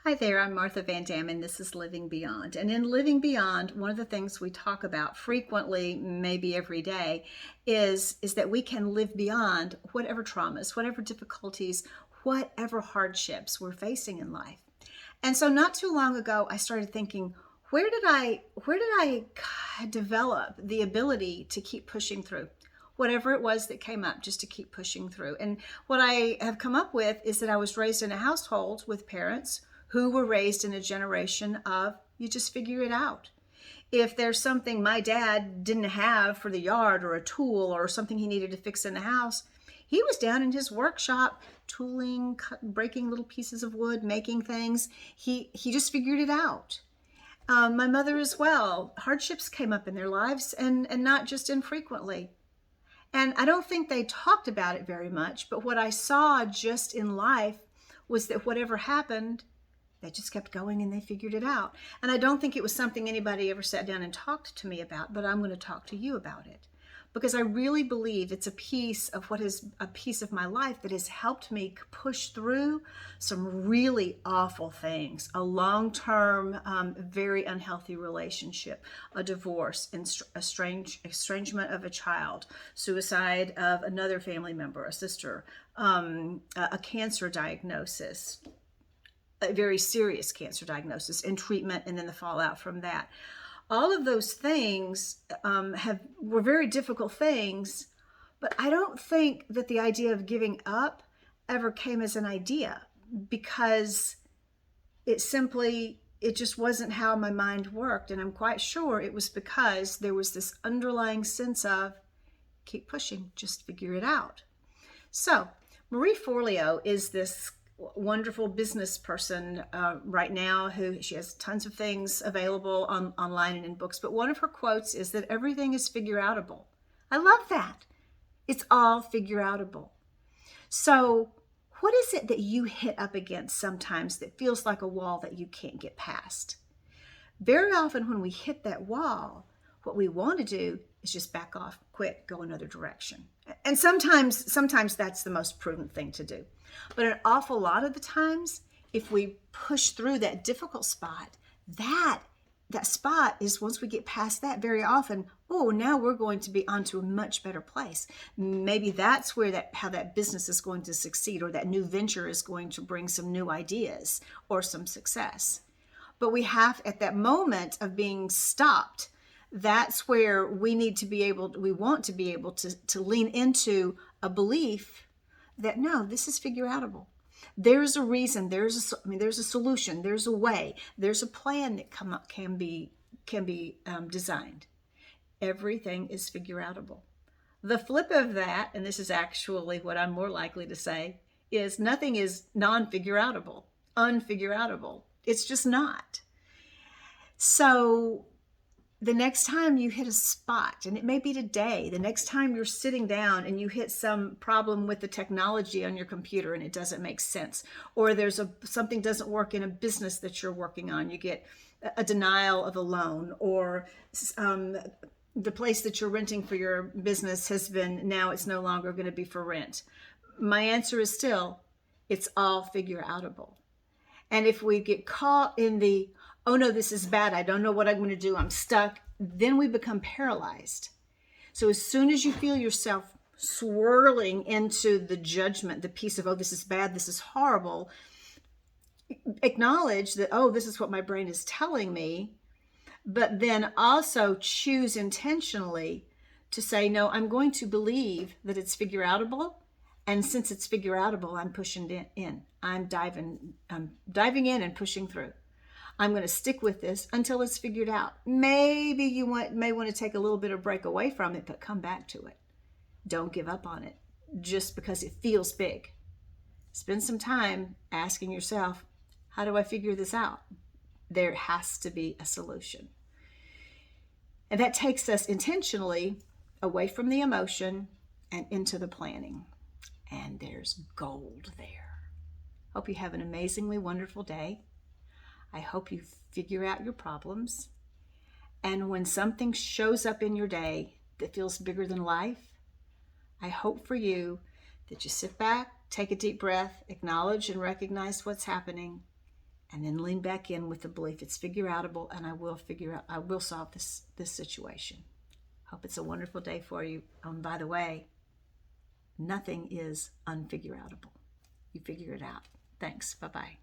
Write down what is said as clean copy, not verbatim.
Hi there, I'm Martha Van Dam, and this is Living Beyond. And in Living Beyond, one of the things we talk about frequently, maybe every day, is that we can live beyond whatever traumas, whatever difficulties, whatever hardships we're facing in life. And so not too long ago, I started thinking, where did I develop the ability to keep pushing through? Whatever it was that came up, just to keep pushing through. And what I have come up with is that I was raised in a household with parents who were raised in a generation of you just figure it out. If there's something my dad didn't have for the yard or a tool or something he needed to fix in the house, he was down in his workshop tooling, breaking little pieces of wood, making things. He just figured it out. My mother as well. Hardships came up in their lives, and not just infrequently. And I don't think they talked about it very much, but what I saw just in life was that whatever happened, they just kept going and they figured it out. And I don't think it was something anybody ever sat down and talked to me about, but I'm going to talk to you about it because I really believe it's a piece of my life that has helped me push through some really awful things, a long-term, very unhealthy relationship, a divorce, estrangement of a child, suicide of another family member, a sister, a cancer diagnosis, a very serious cancer diagnosis and treatment, and then the fallout from that. All of those things were very difficult things, but I don't think that the idea of giving up ever came as an idea because it just wasn't how my mind worked. And I'm quite sure it was because there was this underlying sense of keep pushing, just figure it out. So Marie Forleo is this wonderful business person right now who she has tons of things available online and in books. But one of her quotes is that everything is figureoutable. I love that. It's all figureoutable. So what is it that you hit up against sometimes that feels like a wall that you can't get past? Very often when we hit that wall, what we want to do is just back off, quit, go another direction. And sometimes that's the most prudent thing to do. But an awful lot of the times, if we push through that difficult spot, that spot is once we get past that very often, oh, now we're going to be onto a much better place. Maybe that's where how that business is going to succeed, or that new venture is going to bring some new ideas or some success. But we have, at that moment of being stopped, that's where we want to be able to lean into a belief that no, this is figureoutable. There's a reason, there's a solution, there's a way, there's a plan that can be designed. Everything is figureoutable. The flip of that, and this is actually what I'm more likely to say, is nothing is non-figureoutable, unfigureoutable. It's just not. So the next time you hit a spot, and it may be today, the next time you're sitting down and you hit some problem with the technology on your computer and it doesn't make sense, or something doesn't work in a business that you're working on, you get a denial of a loan, or the place that you're renting for your business now it's no longer going to be for rent. My answer is still, it's all figureoutable. And if we get caught in the oh no, this is bad, I don't know what I'm going to do, I'm stuck, then we become paralyzed. So as soon as you feel yourself swirling into the judgment, the piece of, oh, this is bad, this is horrible, acknowledge that, oh, this is what my brain is telling me, but then also choose intentionally to say, no, I'm going to believe that it's figureoutable. And since it's figureoutable, I'm pushing in. I'm diving in and pushing through. I'm going to stick with this until it's figured out. Maybe you may want to take a little bit of break away from it, but come back to it. Don't give up on it just because it feels big. Spend some time asking yourself, how do I figure this out? There has to be a solution. And that takes us intentionally away from the emotion and into the planning. And there's gold there. Hope you have an amazingly wonderful day. I hope you figure out your problems. And when something shows up in your day that feels bigger than life, I hope for you that you sit back, take a deep breath, acknowledge and recognize what's happening, And then lean back in with the belief it's figureoutable, and I will solve this situation. Hope it's a wonderful day for you. By the way, nothing is unfigureoutable. You figure it out. Thanks. Bye-bye.